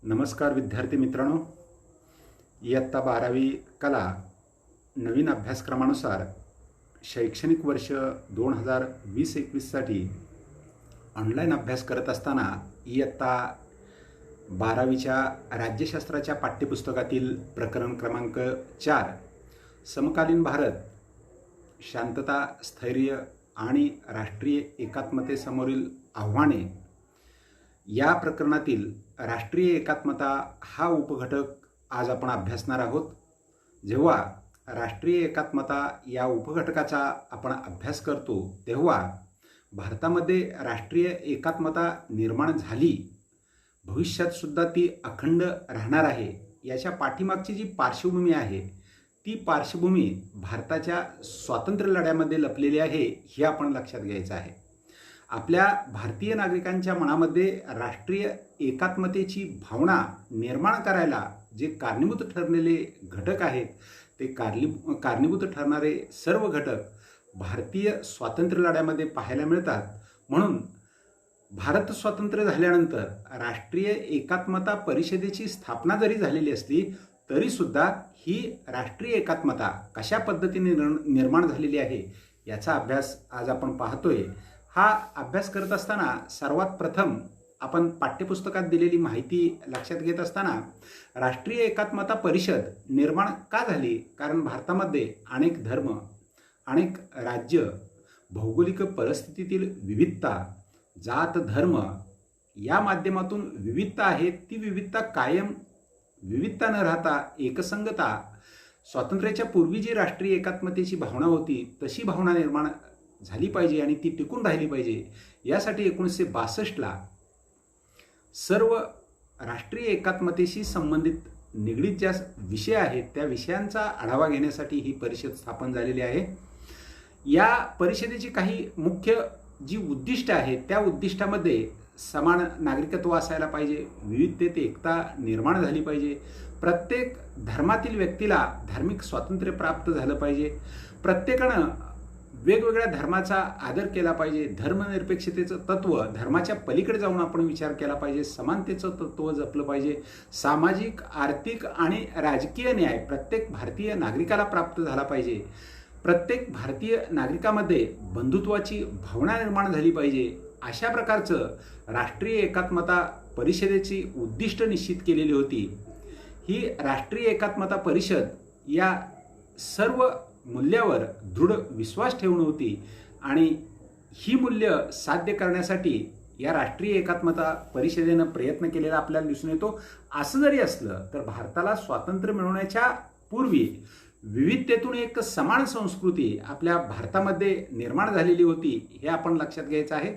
नमस्कार विद्यार्थी मित्रांनो, इयत्ता 12वी कला नवीन अभ्यासक्रमानुसार शैक्षणिक वर्ष 2020-21साठी ऑनलाईन अभ्यास करत असताना इयत्ता 12वीच्या राज्यशास्त्राच्या पाठ्यपुस्तकातील प्रकरण क्रमांक 4 समकालीन भारत, शांतता, स्थैर्य आणि राष्ट्रीय एकात्मतेसमोरील आव्हाने या प्रकरणातील राष्ट्रीय एकात्मता हा उपघटक आज आपण अभ्यासणार आहोत। जेव्हा राष्ट्रीय एकात्मता या उपघटकाचा आपण अभ्यास करतो तेव्हा भारतामध्ये राष्ट्रीय एकात्मता निर्माण झाली, भविष्यात सुद्धा ती अखंड राहणार आहे, याच्या पाठीमागची जी पार्श्वभूमी आहे ती पार्श्वभूमी भारताच्या स्वातंत्र्य लढ्यामध्ये लपलेली आहे हे आपण लक्षात घ्यायचं आहे। आपल्या भारतीय नागरिकांच्या मनामध्ये राष्ट्रीय एकात्मतेची भावना निर्माण करायला जे कारणीभूत ठरलेले घटक आहेत ते कारणीभूत ठरणारे सर्व घटक भारतीय स्वातंत्र्य लढ्यामध्ये पाहायला मिळतात। म्हणून भारत स्वतंत्र झाल्यानंतर राष्ट्रीय एकात्मता परिषदेची स्थापना जरी झालेली असली तरी सुद्धा ही राष्ट्रीय एकात्मता कशा पद्धतीने निर्माण झालेली आहे याचा अभ्यास आज आपण पाहतोय। हा अभ्यास करत असताना सर्वात प्रथम आपण पाठ्यपुस्तकात दिलेली माहिती लक्षात घेत असताना राष्ट्रीय एकात्मता परिषद निर्माण का झाली, कारण भारतामध्ये अनेक धर्म, अनेक राज्य, भौगोलिक परिस्थितीतील विविधता, जात, धर्म या माध्यमातून विविधता आहे, ती विविधता कायम विविधता न राहता एकसंगता, स्वातंत्र्याच्या पूर्वी जी राष्ट्रीय एकात्मतेची भावना होती तशी भावना निर्माण झाली पाहिजे आणि ती टिकून राहिली पाहिजे। यासाठी 1962ला सर्व राष्ट्रीय एकात्मतेशी संबंधित निगडीत ज्या विषय आहेत त्या विषयांचा आढावा घेण्यासाठी ही परिषद स्थापन झालेली आहे। या परिषदेची काही मुख्य जी उद्दिष्ट आहेत त्या उद्दिष्टामध्ये समान नागरिकत्व असायला पाहिजे, विविधतेत एकता निर्माण झाली पाहिजे, प्रत्येक धर्मातील व्यक्तीला धार्मिक स्वातंत्र्य प्राप्त झालं पाहिजे, प्रत्येकानं वेगवेगळ्या धर्माचा आदर केला पाहिजे, धर्मनिरपेक्षतेचं तत्व, धर्माच्या पलीकडे जाऊन आपण विचार केला पाहिजे, समानतेचं तत्व जपलं पाहिजे, सामाजिक, आर्थिक आणि राजकीय न्याय प्रत्येक भारतीय नागरिकाला प्राप्त झाला पाहिजे, प्रत्येक भारतीय नागरिकामध्ये बंधुत्वाची भावना निर्माण झाली पाहिजे। अशा प्रकारचं राष्ट्रीय एकात्मता परिषदेची उद्दिष्ट निश्चित केलेली होती। ही राष्ट्रीय एकात्मता परिषद या सर्व मूल्यावर दृढ विश्वास ठेवून होती आणि ही मूल्य साध्य करण्यासाठी या राष्ट्रीय एकात्मता परिषदेनं प्रयत्न केलेला आपल्याला दिसून येतो। असं जरी असलं तर भारताला स्वातंत्र्य मिळवण्याच्या पूर्वी विविधतेतून एक समान संस्कृती आपल्या भारतामध्ये निर्माण झालेली होती, हे आपण लक्षात घ्यायचं आहे।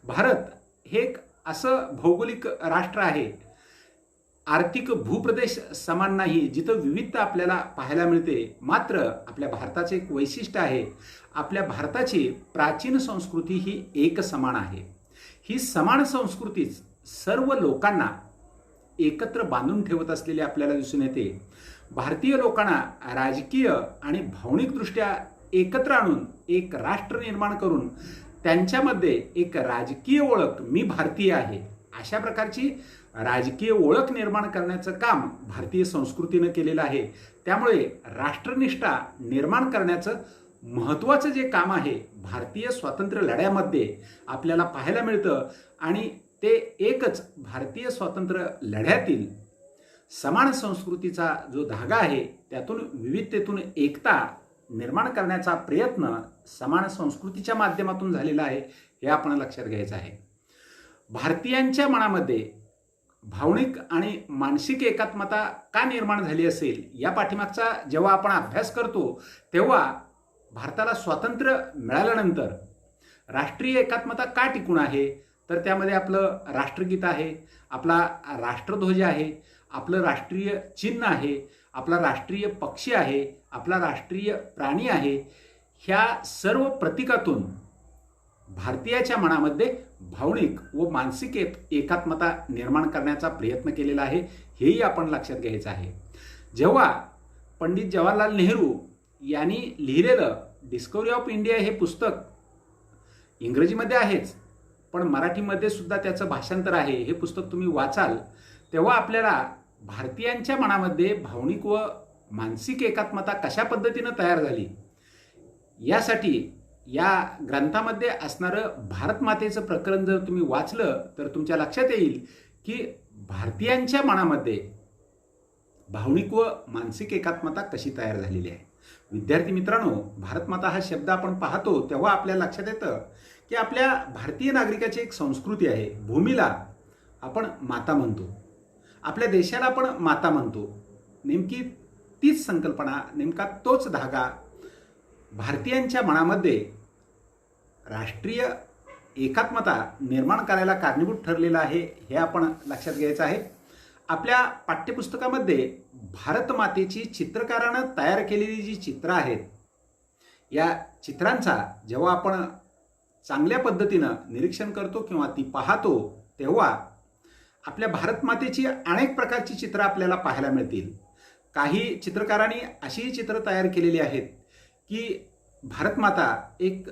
भारत हे एक असं भौगोलिक राष्ट्र आहे, आर्थिक भूप्रदेश समान नाही, जिथं विविधता आपल्याला पाहायला मिळते। मात्र आपल्या भारताचे एक वैशिष्ट्य आहे, आपल्या भारताची प्राचीन संस्कृती ही एक समान आहे। ही समान संस्कृतीच सर्व लोकांना एकत्र बांधून ठेवत असलेली आपल्याला दिसून येते। भारतीय लोकांना राजकीय आणि भावनिकदृष्ट्या एकत्र आणून एक राष्ट्र निर्माण करून त्यांच्यामध्ये एक राजकीय ओळख, मी भारतीय आहे, अशा प्रकारची राजकीय ओळख निर्माण करण्याचं काम भारतीय संस्कृतीनं केलेलं आहे। त्यामुळे राष्ट्रनिष्ठा निर्माण करण्याचं महत्त्वाचं जे काम आहे भारतीय स्वातंत्र्य लढ्यामध्ये आपल्याला पाहायला मिळतं आणि ते एकच भारतीय स्वातंत्र्य लढ्यातील समान संस्कृतीचा जो धागा आहे त्यातून विविधतेतून एकता निर्माण करण्याचा प्रयत्न समान संस्कृतीच्या माध्यमातून झालेला आहे, हे आपण लक्षात घ्यायचं आहे। भारतीयांच्या मनामध्ये भावनिक आणि मानसिक एकात्मता का निर्माण झाली असेल या पाठीमागचा जेव्हा आपण अभ्यास करतो तेव्हा भारताला स्वातंत्र्य मिळाल्यानंतर राष्ट्रीय एकात्मता का टिकून आहे, तर त्यामध्ये आपलं राष्ट्रगीत आहे, आपला राष्ट्रध्वज आहे, आपलं राष्ट्रीय चिन्ह आहे, आपला राष्ट्रीय पक्षी आहे, आपला राष्ट्रीय प्राणी आहे। ह्या सर्व प्रतीकातून भारतीयाच्या मनामध्ये भावनिक व मानसिक एकात्मता निर्माण करण्याचा प्रयत्न केलेला आहे, हेही आपण लक्षात घ्यायचं आहे। जेव्हा पंडित जवाहरलाल नेहरू यांनी लिहिलेलं डिस्कवरी ऑफ इंडिया हे पुस्तक इंग्रजीमध्ये आहेच पण मराठीमध्ये सुद्धा त्याचं भाषांतर आहे, हे पुस्तक तुम्ही वाचाल तेव्हा आपल्याला भारतीयांच्या मनामध्ये भावनिक व मानसिक एकात्मता कशा पद्धतीनं तयार झाली यासाठी या ग्रंथामध्ये असणारं भारत मातेचं प्रकरण जर तुम्ही वाचलं तर तुमच्या लक्षात येईल की भारतीयांच्या मनामध्ये भावनिक व मानसिक एकात्मता कशी तयार झालेली आहे. विद्यार्थी मित्रांनो, भारत माता हा शब्द आपण पाहतो तेव्हा आपल्या लक्षात येतं की आपल्या भारतीय नागरिकाची एक संस्कृती आहे. भूमीला आपण माता म्हणतो, आपल्या देशाला आपण माता म्हणतो. नेमकी तीच संकल्पना, नेमका तोच धागा भारतीयांच्या मनामध्ये राष्ट्रीय एकात्मता निर्माण करायला कारणीभूत ठरलेला आहे, हे आपण लक्षात घ्यायचं आहे. आपल्या पाठ्यपुस्तकामध्ये भारत मातेची चित्रकारानं तयार केलेली जी चित्र आहेत, या चित्रांचा जेव्हा आपण चांगल्या पद्धतीनं निरीक्षण करतो किंवा ती पाहतो तेव्हा आपल्या भारत मातेची अनेक प्रकारची चित्र आपल्याला पाहायला मिळतील. काही चित्रकारांनी अशी चित्र तयार केलेली आहेत की भारत माता एक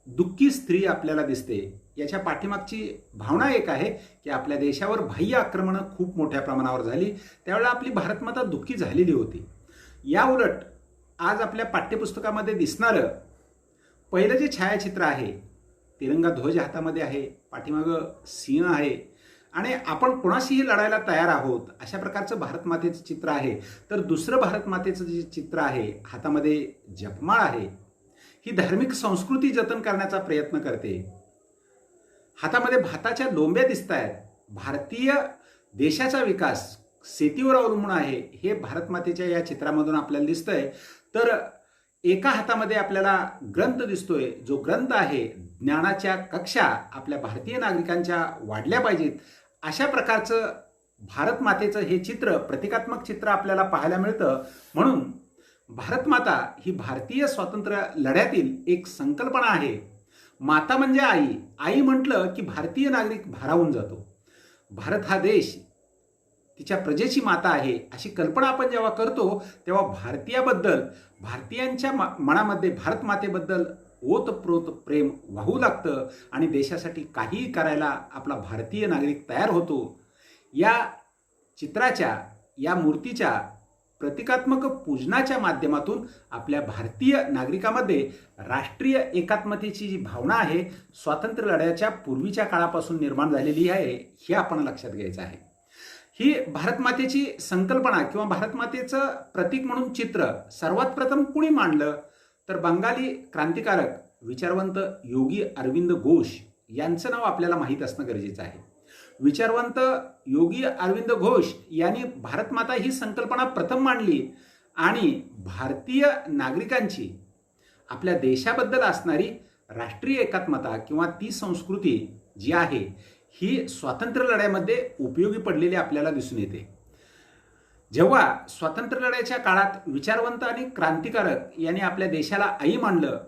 दुःखी स्त्री आपल्याला दिसते. याच्या पाठीमागची भावना एक आहे की आपल्या देशावर बाह्य आक्रमणं खूप मोठ्या प्रमाणावर झाली, त्यावेळेला आपली भारत माता दुःखी झालेली होती. या उलट आज आपल्या पाठ्यपुस्तकामध्ये दिसणारं पहिलं जे छायाचित्र आहे, तिरंगा ध्वज हातामध्ये आहे, पाठीमागं सिंह आहे आणि आपण कोणाशीही लढायला तयार आहोत अशा प्रकारचं भारत मातेचं चित्र आहे. तर दुसरं भारत मातेचं जे चित्र आहे, हातामध्ये जपमाळ आहे, ही धार्मिक संस्कृती जतन करण्याचा प्रयत्न करते. हातामध्ये भाताच्या लोंब्या दिसत आहेत. भारतीय देशाचा विकास शेतीवर अवलंबून आहे हे भारत मातेच्या या चित्रामधून आपल्याला दिसतंय. तर एका हातामध्ये आपल्याला ग्रंथ दिसतोय, जो ग्रंथ आहे ज्ञानाच्या कक्षा आपल्या भारतीय नागरिकांच्या वाढल्या पाहिजेत अशा प्रकारचं भारत मातेचं हे चित्र, प्रतिकात्मक चित्र आपल्याला पाहायला मिळतं. म्हणून भारत माता ही भारतीय स्वातंत्र्य लढ्यातील एक संकल्पना आहे. माता म्हणजे आई. आई म्हटलं की भारतीय नागरिक भारावून जातो. भारत हा देश तिच्या प्रजेची माता आहे अशी कल्पना आपण जेव्हा करतो तेव्हा भारतीयाबद्दल, भारतीयांच्या मनामध्ये भारत मातेबद्दल ओतप्रोत प्रेम वाहू लागतं आणि देशासाठी काहीही करायला आपला भारतीय नागरिक तयार होतो. या चित्राच्या, या मूर्तीच्या प्रतिकात्मक पूजनाच्या माध्यमातून आपल्या भारतीय नागरिकामध्ये राष्ट्रीय एकात्मतेची जी भावना आहे, स्वातंत्र्य लढ्याच्या पूर्वीच्या काळापासून निर्माण झालेली आहे, हे आपण लक्षात घ्यायचं आहे. ही भारत मातेची संकल्पना किंवा भारत मातेचं प्रतीक म्हणून चित्र सर्वात प्रथम कुणी मांडलं तर बंगाली क्रांतिकारक विचारवंत योगी अरविंद घोष यांचं नाव आपल्याला माहीत असणं गरजेचं आहे. विचारवंत योगी अरविंद घोष यांनी भारत माता ही संकल्पना प्रथम मांडली आणि भारतीय नागरिकांची आपल्या देशाबद्दल असणारी राष्ट्रीय एकात्मता किंवा ती संस्कृती जी आहे ही स्वातंत्र्य लढ्यामध्ये उपयोगी पडलेली आपल्याला दिसून येते. जेव्हा स्वातंत्र्य लढ्याच्या काळात विचारवंत आणि क्रांतिकारक यांनी आपल्या देशाला आई मानलं,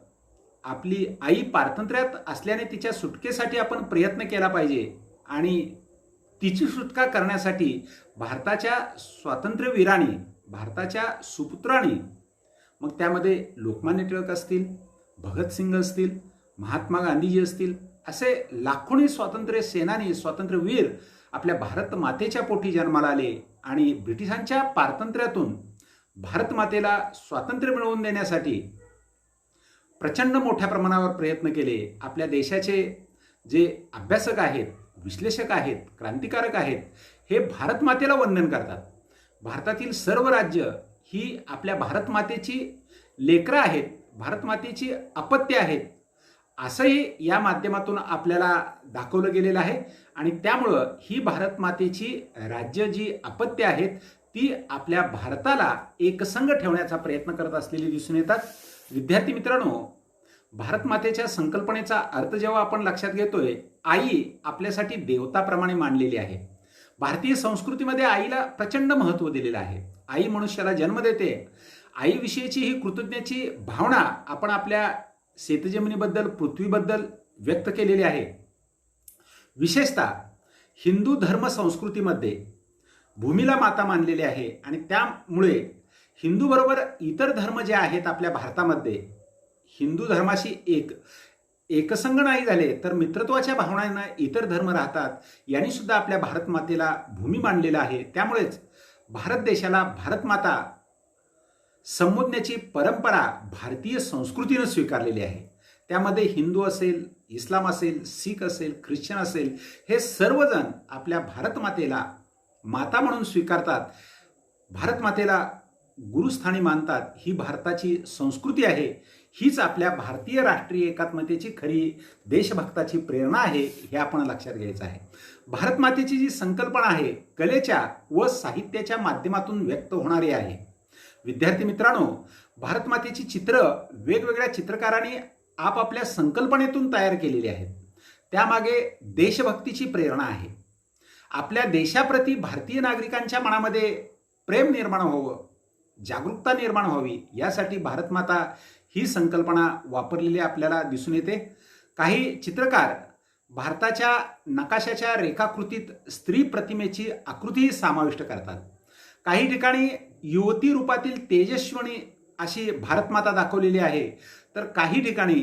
आपली आई पारतंत्र्यात असल्याने तिच्या सुटकेसाठी आपण प्रयत्न केला पाहिजे आणि तिची सुटका करण्यासाठी भारताच्या स्वातंत्र्यवीरांनी, भारताच्या सुपुत्रांनी, मग त्यामध्ये लोकमान्य टिळक असतील, भगतसिंग असतील, महात्मा गांधीजी असतील, असे लाखोनी स्वातंत्र्य सेनानी, स्वातंत्र्यवीर आपल्या भारत मातेच्या पोटी जन्माला आले आणि ब्रिटिशांच्या पारतंत्र्यातून भारत मातेला स्वातंत्र्य मिळवून देण्यासाठी प्रचंड मोठ्या प्रमाणावर प्रयत्न केले. आपल्या देशाचे जे अभ्यासक आहेत, विश्लेषक आहेत, क्रांतिकारक आहेत, हे भारत मातेला वंदन करतात. भारतातील सर्व राज्य ही आपल्या भारत मातेची लेकरं आहेत, भारत मातेची अपत्य आहेत, असंही या माध्यमातून आपल्याला दाखवलं गेलेलं आहे. आणि त्यामुळं ही भारत मातेची राज्य जी अपत्य आहेत ती आपल्या भारताला एकसंघ ठेवण्याचा प्रयत्न करत असलेली दिसून येतात. विद्यार्थी मित्रांनो, भारत मातेच्या संकल्पनेचा अर्थ जेव्हा आपण लक्षात घेतोय, आई आपल्यासाठी देवताप्रमाणे मानलेली आहे. भारतीय संस्कृतीमध्ये आईला प्रचंड महत्त्व दिलेलं आहे. आई मनुष्याला जन्म देते. आईविषयीची ही कृतज्ञतेची भावना आपण आपल्या शेतजमिनीबद्दल, पृथ्वीबद्दल व्यक्त केलेली आहे. विशेषतः हिंदू धर्म संस्कृतीमध्ये भूमीला माता मानलेली आहे आणि त्यामुळे हिंदूबरोबर इतर धर्म जे आहेत आपल्या भारतामध्ये हिंदू धर्माशी एकसंघ नाही झाले तर मित्रत्वाच्या भावनांना इतर धर्म राहतात यांनी सुद्धा आपल्या भारत मातेला भूमी मानलेलं आहे. त्यामुळेच भारत देशाला भारत माता संबोधण्याची परंपरा भारतीय संस्कृतीनं स्वीकारलेली आहे. त्यामध्ये हिंदू असेल, इस्लाम असेल, शीख असेल, ख्रिश्चन असेल, हे सर्वजण आपल्या भारत मातेला माता म्हणून स्वीकारतात. भारत मातेला गुरुस्थानी मानतात. ही भारताची संस्कृती आहे. हीच आपल्या भारतीय राष्ट्रीय एकात्मतेची खरी देशभक्ताची प्रेरणा आहे, हे आपण लक्षात घ्यायचं आहे. भारत मातेची जी संकल्पना आहे कलेच्या व साहित्याच्या माध्यमातून व्यक्त होणारी आहे. विद्यार्थी मित्रांनो, भारत मातेची चित्र वेगवेगळ्या चित्रकारांनी आपापल्या संकल्पनेतून तयार केलेली आहेत. त्यामागे देशभक्तीची प्रेरणा आहे. आपल्या देशाप्रती भारतीय नागरिकांच्या मनामध्ये प्रेम निर्माण व्हावं, जागरूकता निर्माण व्हावी, यासाठी भारत माता ही संकल्पना वापरलेली आपल्याला दिसून येते. काही चित्रकार भारताच्या नकाशाच्या रेखाकृतीत स्त्री प्रतिमेची आकृतीही समाविष्ट करतात. काही ठिकाणी युवती रूपातील तेजस्विनी अशी भारत माता दाखवलेली आहे, तर काही ठिकाणी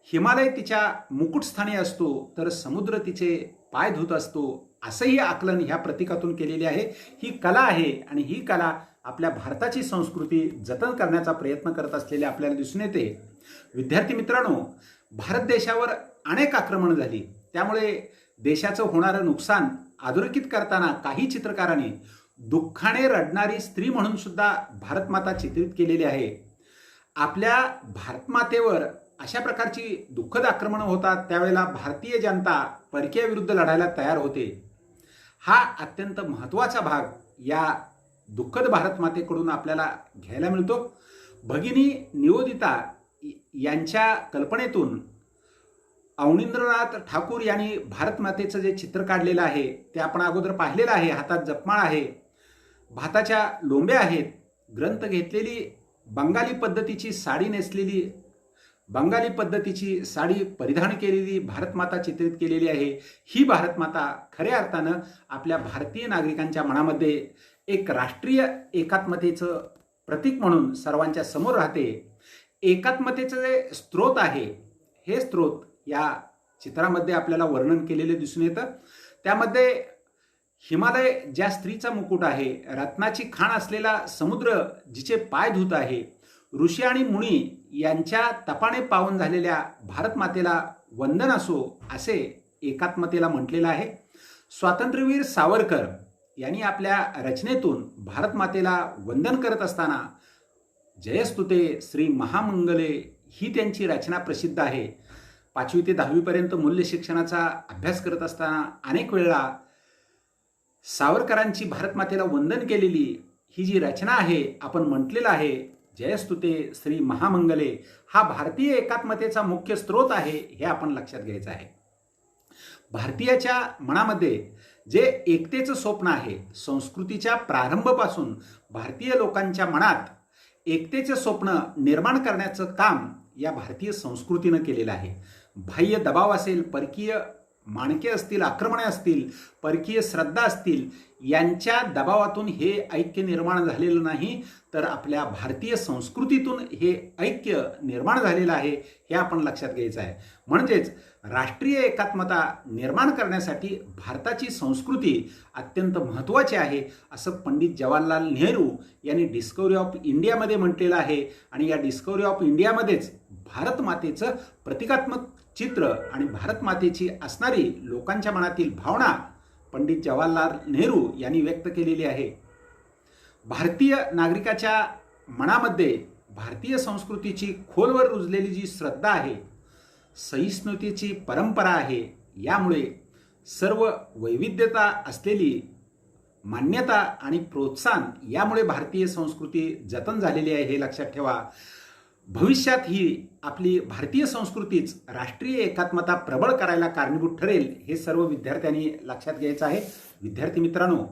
हिमालय तिच्या मुकुटस्थानी असतो तर समुद्र तिचे पाय धुत असतो, असंही आकलन ह्या प्रतीकातून केलेले आहे. ही कला आहे आणि ही कला आपल्या भारताची संस्कृती जतन करण्याचा प्रयत्न करत असलेले आपल्याला दिसून येते. विद्यार्थी मित्रांनो, भारत देशावर अनेक आक्रमण झाली. त्यामुळे देशाचं होणारं नुकसान अधोरेखित करताना काही चित्रकारांनी दुःखाने रडणारी स्त्री म्हणून सुद्धा भारत माता चित्रित केलेली आहे. आपल्या भारत मातेवर अशा प्रकारची दुःखद आक्रमणं होतात त्यावेळेला भारतीय जनता परकीयाविरुद्ध लढायला तयार होते. हा अत्यंत महत्त्वाचा भाग या दुःखद भारत मातेकडून आपल्याला घ्यायला मिळतो. भगिनी निवेदिता यांच्या कल्पनेतून अवनींद्रनाथ ठाकूर यांनी भारत मातेचं जे चित्र काढलेलं आहे ते आपण अगोदर पाहिलेलं आहे. हातात जपमाळ आहे, भाताच्या लोंब्या आहेत, ग्रंथ घेतलेली, बंगाली पद्धतीची साडी नेसलेली, बंगाली पद्धतीची साडी परिधान केलेली भारत माता चित्रित केलेली आहे. ही भारत माता खऱ्या अर्थानं आपल्या भारतीय नागरिकांच्या मनामध्ये एक राष्ट्रीय एकात्मतेचं प्रतीक म्हणून सर्वांच्या समोर राहते. एकात्मतेचं जे स्रोत आहे हे स्रोत या चित्रामध्ये आपल्याला वर्णन केलेले दिसून येतं. त्यामध्ये हिमालय ज्या स्त्रीचा मुकुट आहे, रत्नाची खाण असलेला समुद्र जिचे पाय धुत आहे, ऋषी आणि मुनी यांच्या तपाने पावन झालेल्या भारत मातेला वंदन असो असे एकात्मतेला म्हटलेलं आहे. स्वातंत्र्यवीर सावरकर यांनी आपल्या रचनेतून भारत मातेला वंदन करत असताना जयस्तुते श्री महामंगले ही त्यांची रचना प्रसिद्ध आहे. 5वी ते 10वी पर्यंत मूल्य शिक्षणाचा अभ्यास करत असताना अनेक वेळा सावरकरांची भारत मातेला वंदन केलेली ही जी रचना आहे, आपण म्हटलेलं आहे जयस्तुते श्री महामंगले, हा भारतीय एकात्मतेचा मुख्य स्रोत आहे, हे आपण लक्षात घ्यायचं आहे. भारतीयाच्या मनामध्ये जे एकतेचं स्वप्न आहे, संस्कृतीच्या प्रारंभापासून भारतीय लोकांच्या मनात एकतेचं स्वप्न निर्माण करण्याचं काम या भारतीय संस्कृतीनं केलेलं आहे. बाह्य दबाव असेल, परकीय मानके असतील, आक्रमणे असतील, परकीय श्रद्धा असतील, यांच्या दबावातून हे ऐक्य निर्माण झालेलं नाही, तर आपल्या भारतीय संस्कृतीतून हे ऐक्य निर्माण झालेलं आहे, हे आपण लक्षात घ्यायचं आहे. म्हणजेच राष्ट्रीय एकात्मता निर्माण करण्यासाठी भारताची संस्कृती अत्यंत महत्त्वाची आहे, असं पंडित जवाहरलाल नेहरू यांनी डिस्कवरी ऑफ इंडियामध्ये म्हटलेलं आहे. आणि या डिस्कवरी ऑफ इंडियामध्येच भारत मातेचं प्रतिकात्मक चित्र आणि भारत मातेची असणारी लोकांच्या मनातील भावना पंडित जवाहरलाल नेहरू यांनी व्यक्त केलेली आहे. भारतीय नागरिकाच्या मनामध्ये भारतीय संस्कृतीची खोलवर रुजलेली जी श्रद्धा आहे, सहिष्णुतेची परंपरा आहे, यामुळे सर्व वैविध्यता असलेली मान्यता आणि प्रोत्साहन यामुळे भारतीय संस्कृती जतन झालेली आहे, हे लक्षात ठेवा. भविष्यात ही आपली भारतीय संस्कृतीच राष्ट्रीय एकात्मता प्रबळ करायला कारणीभूत ठरेल, हे सर्व विद्यार्थ्यांनी लक्षात घ्यायचं आहे. विद्यार्थी मित्रांनो,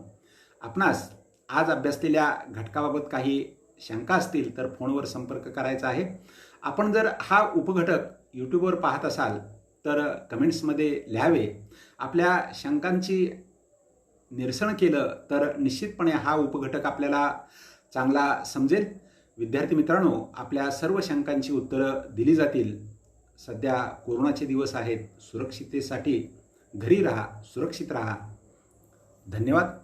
आपणास आज अभ्यासलेल्या घटकाबाबत काही शंका असतील तर फोनवर संपर्क करायचा आहे. आपण जर हा उपघटक यूट्यूबवर पाहत असाल तर कमेंट्समध्ये लिहावे. आपल्या शंकांची निरसन केलं तर निश्चितपणे हा उपघटक आपल्याला चांगला समजेल. विद्यार्थी मित्रांनो, आपल्या सर्व शंकांची उत्तरं दिली जातील. सध्या कोरोनाचे दिवस आहेत. सुरक्षिततेसाठी घरी राहा, सुरक्षित राहा. धन्यवाद.